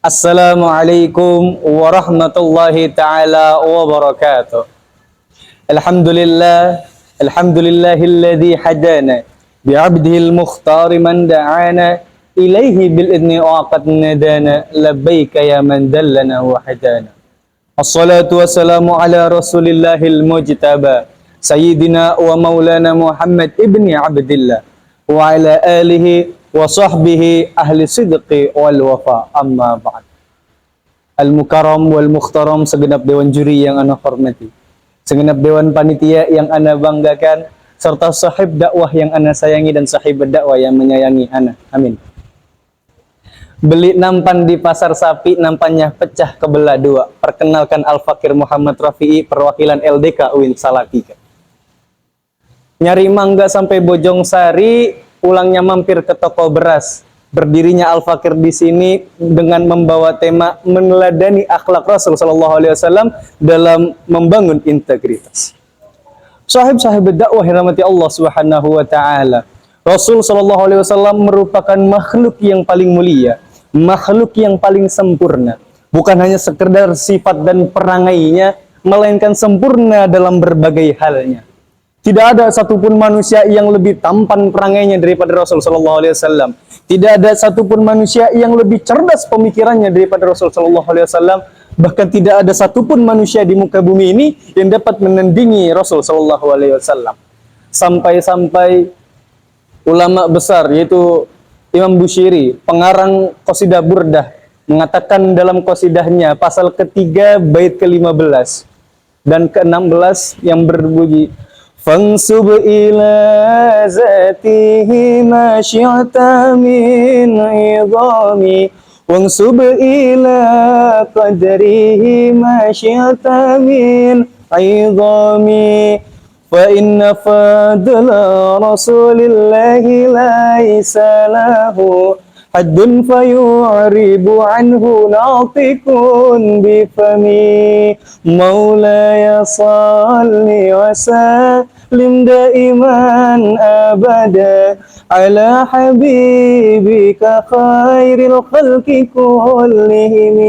Assalamualaikum warahmatullahi ta'ala wabarakatuh. Alhamdulillah, alhamdulillahilladzi hadana bi'abdihil mukhtari man da'ana ilaihi bil idni waqad nadana labbaika ya man dallana wa hadana. Assalatu wassalamu ala rasulillahil mujtaba sayyidina wa maulana Muhammad ibni Abdillah wa ala alihi wa sahbihi ahli sidqi wal wafa, amma ba'd. Al-mukarram wal mukhtaram, segenap dewan juri yang ana hormati, segenap dewan panitia yang ana banggakan, serta sahib dakwah yang ana sayangi dan sahib dakwah yang menyayangi ana. Amin. Beli nampan di pasar sapi, nampannya pecah kebelah dua. Perkenalkan Al-Fakir Muhammad Rafi'i, perwakilan LDK UIN Salatiga. Nyari mangga sampai Bojong Sari, pulangnya mampir ke toko beras. Berdirinya Al-Fakir di sini dengan membawa tema meneladani akhlak Rasul sallallahu alaihi wasallam dalam membangun integritas. Sahib-sahib dakwah rahmati Allah Subhanahu wa taala. Rasul sallallahu alaihi wasallam merupakan makhluk yang paling mulia, makhluk yang paling sempurna. Bukan hanya sekedar sifat dan perangainya, melainkan sempurna dalam berbagai halnya. Tidak ada satupun manusia yang lebih tampan perangainya daripada Rasul sallallahu alaihi wasallam. Tidak ada satupun manusia yang lebih cerdas pemikirannya daripada Rasul sallallahu alaihi wasallam. Bahkan tidak ada satupun manusia di muka bumi ini yang dapat menandingi Rasul sallallahu alaihi wasallam. Sampai-sampai ulama besar yaitu Imam Bushiri, pengarang qasidah Burdah, mengatakan dalam qasidahnya pasal ketiga bait ke-15 dan ke-16 yang berbunyi fansub ila zatihi ma syi'ta min idhami wansub ila qadrihi ma syi'ta min idhami fa inna fadla rasulillahi laisa lahu haddun fayu'ribu anhu natiqun bifami maulaya salli wa sallim daiman abada ala habibika khairil khalqi kullihim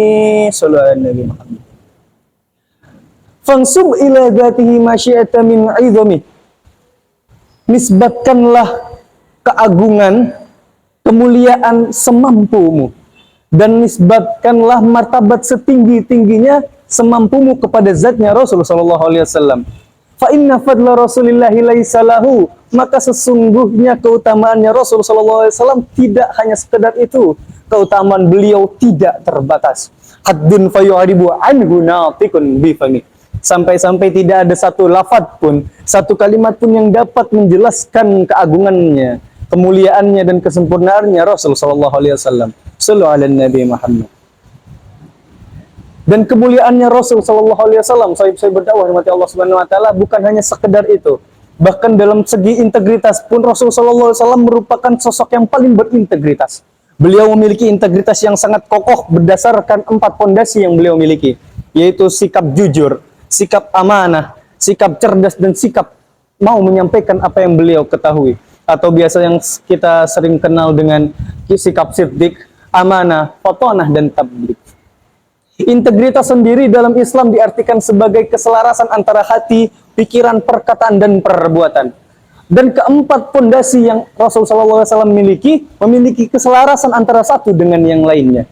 sallallahu alaihi Muhammad. Fansub ila dzatihi masyi'ata min 'idhami, nisbatkanlah keagungan, kemuliaan semampumu, dan nisbatkanlah martabat setinggi-tingginya semampumu kepada zatnya Rasul sallallahu alaihi wasallam. Fa inna fadla rasulillahi laisa lahu, maka sesungguhnya keutamaannya Rasul sallallahu alaihi wasallam tidak hanya sekedar itu, keutamaan beliau tidak terbatas. Haddun fayu'ribu anhu natiqun bifami, sampai-sampai tidak ada satu lafaz pun, satu kalimat pun yang dapat menjelaskan keagungannya, kemuliaannya dan kesempurnaannya Rasul sallallahu alaihi wasallam. Sallu ala Nabi Muhammad. Dan kemuliaannya Rasul sallallahu alaihi wasallam, saya berdakwah rahmati Allah Subhanahu wa taala, bukan hanya sekedar itu. Bahkan dalam segi integritas pun Rasul sallallahu alaihi wasallam merupakan sosok yang paling berintegritas. Beliau memiliki integritas yang sangat kokoh berdasarkan 4 pondasi yang beliau miliki, yaitu sikap jujur, sikap amanah, sikap cerdas, dan sikap mau menyampaikan apa yang beliau ketahui, atau biasa yang kita sering kenal dengan sikap siddiq, amanah, fatonah, dan tabligh. Integritas sendiri dalam Islam diartikan sebagai keselarasan antara hati, pikiran, perkataan, dan perbuatan. Dan keempat pondasi yang Rasul SAW memiliki keselarasan antara satu dengan yang lainnya.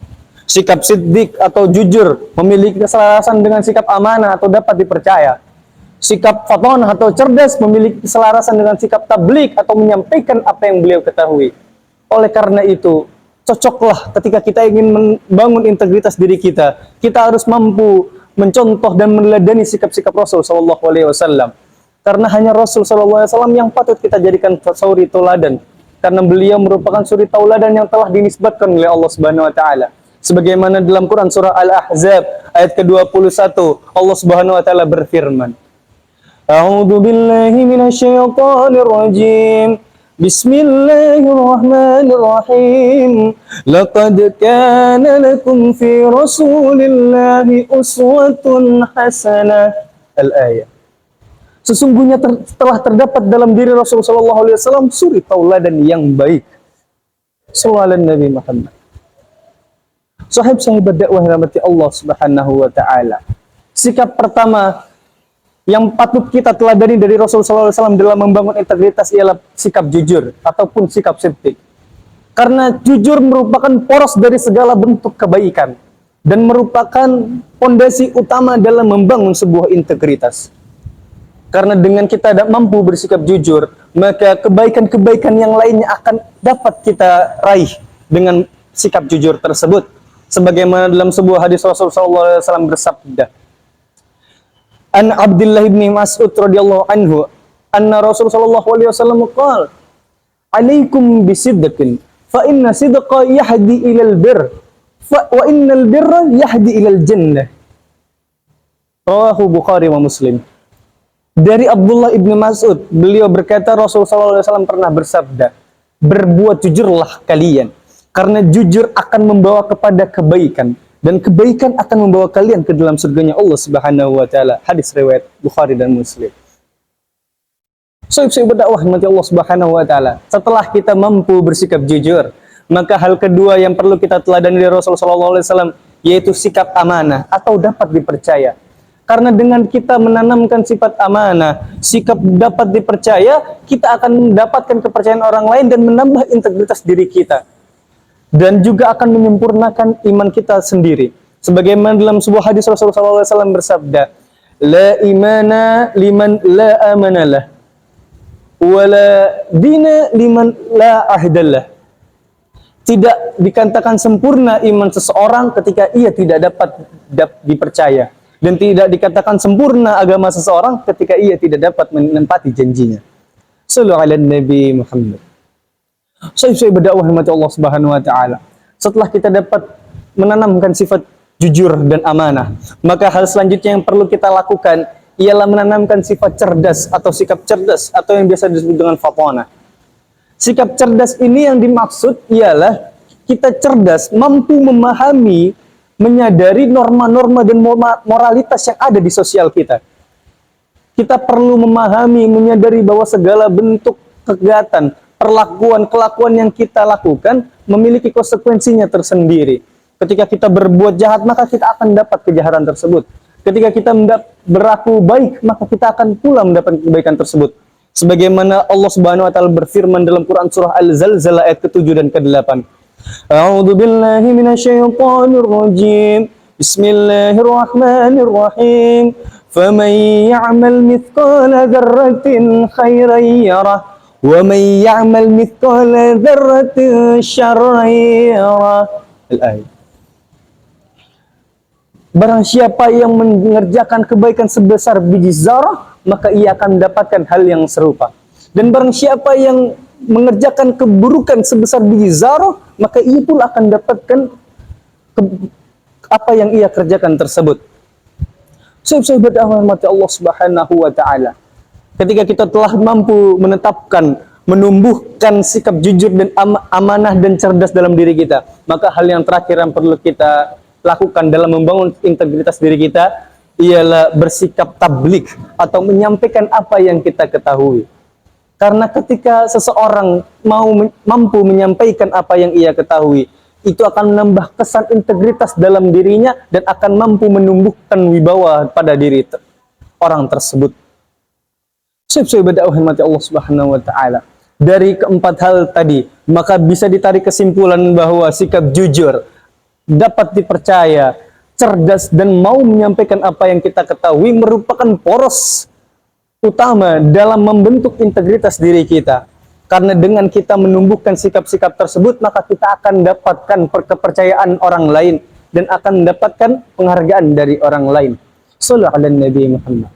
Sikap siddiq atau jujur memiliki keselarasan dengan sikap amanah atau dapat dipercaya. Sikap fatonah atau cerdas memiliki keselarasan dengan sikap tabligh atau menyampaikan apa yang beliau ketahui. Oleh karena itu, cocoklah ketika kita ingin membangun integritas diri kita, kita harus mampu mencontoh dan meneladani sikap-sikap Rasul sallallahu alaihi wasallam. Karena hanya Rasul sallallahu alaihi wasallam yang patut kita jadikan suri tauladan. Karena beliau merupakan suri tauladan yang telah dinisbatkan oleh Allah Subhanahu wa taala. Sebagaimana dalam Quran surah Al-Ahzab ayat ke-21, Allah Subhanahu wa taala berfirman, A'udzu billahi minasyaitonir rajim. Bismillahirrahmanirrahim. Laqad kana lakum fi Rasulillahi uswatun hasanah. Al-ayat. Sesungguhnya telah terdapat dalam diri Rasul sallallahu alaihi wasallam suri tauladan yang baik. Sallallahu alaihi Nabi Muhammad. Sahib-sahibat dakwah rahmati Allah Subhanahu wa taala. Sikap pertama yang patut kita teladani dari Rasulullah SAW dalam membangun integritas ialah sikap jujur ataupun sikap siftik. Karena jujur merupakan poros dari segala bentuk kebaikan dan merupakan fondasi utama dalam membangun sebuah integritas. Karena dengan kita tidak mampu bersikap jujur, maka kebaikan-kebaikan yang lainnya akan dapat kita raih dengan sikap jujur tersebut. Sebagaimana dalam sebuah hadis Rasulullah SAW bersabda, An Abdullah bin Mas'ud radhiyallahu anhu, anna Rasulullah SAW qala, "Alaikum bisidqin, fa inna sidqa yahdi ilal birr, wa innal birra yahdi ilal jannah." Rawahu Bukhari wa Muslim. Dari Abdullah ibn Mas'ud, beliau berkata Rasulullah SAW pernah bersabda, berbuat jujurlah kalian, karena jujur akan membawa kepada kebaikan, dan kebaikan akan membawa kalian ke dalam surganya Allah Subhanahu wa taala. Hadis riwayat Bukhari dan Muslim. Sahabat dakwah rahmati Allah Subhanahu wa taala, setelah kita mampu bersikap jujur, maka hal kedua yang perlu kita teladani dari Rasulullah SAW yaitu sikap amanah atau dapat dipercaya. Karena dengan kita menanamkan sifat amanah, sikap dapat dipercaya, kita akan mendapatkan kepercayaan orang lain dan menambah integritas diri kita. Dan juga akan menyempurnakan iman kita sendiri. Sebagaimana dalam sebuah hadis Rasulullah SAW bersabda, La imana liman la amanalah, wa la dina liman la ahdallah. Tidak dikatakan sempurna iman seseorang ketika ia tidak dapat dipercaya. Dan tidak dikatakan sempurna agama seseorang ketika ia tidak dapat menempati janjinya. Sallallahu ala Nabi Muhammad. Saya berdakwah rahmat Allah Subhanahu wa taala. Setelah kita dapat menanamkan sifat jujur dan amanah, maka hal selanjutnya yang perlu kita lakukan ialah menanamkan sifat cerdas atau sikap cerdas atau yang biasa disebut dengan fatwana. Sikap cerdas ini yang dimaksud ialah kita cerdas, mampu memahami, menyadari norma-norma dan moralitas yang ada di sosial kita. Kita perlu memahami, menyadari bahwa segala bentuk kegiatan, perlakuan, kelakuan yang kita lakukan memiliki konsekuensinya tersendiri. Ketika kita berbuat jahat, maka kita akan dapat kejahatan tersebut. Ketika kita berlaku baik, maka kita akan pula mendapat kebaikan tersebut. Sebagaimana Allah Subhanahu wa taala berfirman dalam Quran surah Al-Zalzalah ayat ke-7 dan ke-8. A'udzu billahi minasyaitonir rajim. Bismillahirrahmanirrahim. Faman ya'mal mithqala dzarratin khairan yarah wa man ya'mal mithqala dzarratin syarran yarah. Al-ayat. Barang siapa yang mengerjakan kebaikan sebesar biji zarah, maka ia akan mendapatkan hal yang serupa. Dan barang siapa yang mengerjakan keburukan sebesar biji zarah, maka ia pun akan mendapatkan apa yang ia kerjakan tersebut. Sahabat rahmati Allah Subhanahu wa taala. Ketika kita telah mampu menetapkan, menumbuhkan sikap jujur dan amanah dan cerdas dalam diri kita, maka hal yang terakhir yang perlu kita lakukan dalam membangun integritas diri kita ialah bersikap tabligh atau menyampaikan apa yang kita ketahui. Karena ketika seseorang mampu menyampaikan apa yang ia ketahui, itu akan menambah kesan integritas dalam dirinya dan akan mampu menumbuhkan wibawa pada diri orang tersebut. Sahabat dakwah rahmati Allah Subhanahu wa taala. Dari keempat hal tadi, maka bisa ditarik kesimpulan bahwa sikap jujur, dapat dipercaya, cerdas dan mau menyampaikan apa yang kita ketahui merupakan poros utama dalam membentuk integritas diri kita. Karena dengan kita menumbuhkan sikap-sikap tersebut, maka kita akan dapatkan kepercayaan orang lain dan akan mendapatkan penghargaan dari orang lain. Sallallahu ala Nabi Muhammad.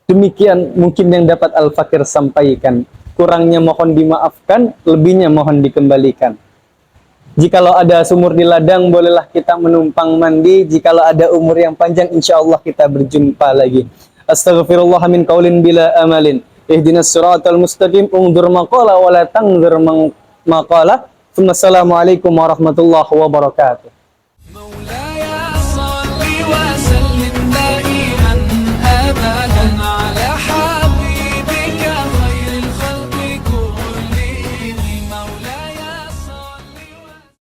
Demikian mungkin yang dapat Al-Fakir sampaikan. Kurangnya mohon dimaafkan, lebihnya mohon dikembalikan. Jikalau ada sumur di ladang, bolehlah kita menumpang mandi. Jikalau ada umur yang panjang, insya Allah kita berjumpa lagi. Astaghfirullah min qaulin bila amalin. Ihdinas siratal mustaqim. Ungdur maqala wa la tangdur maqala. Assalamualaikum warahmatullahi wabarakatuh.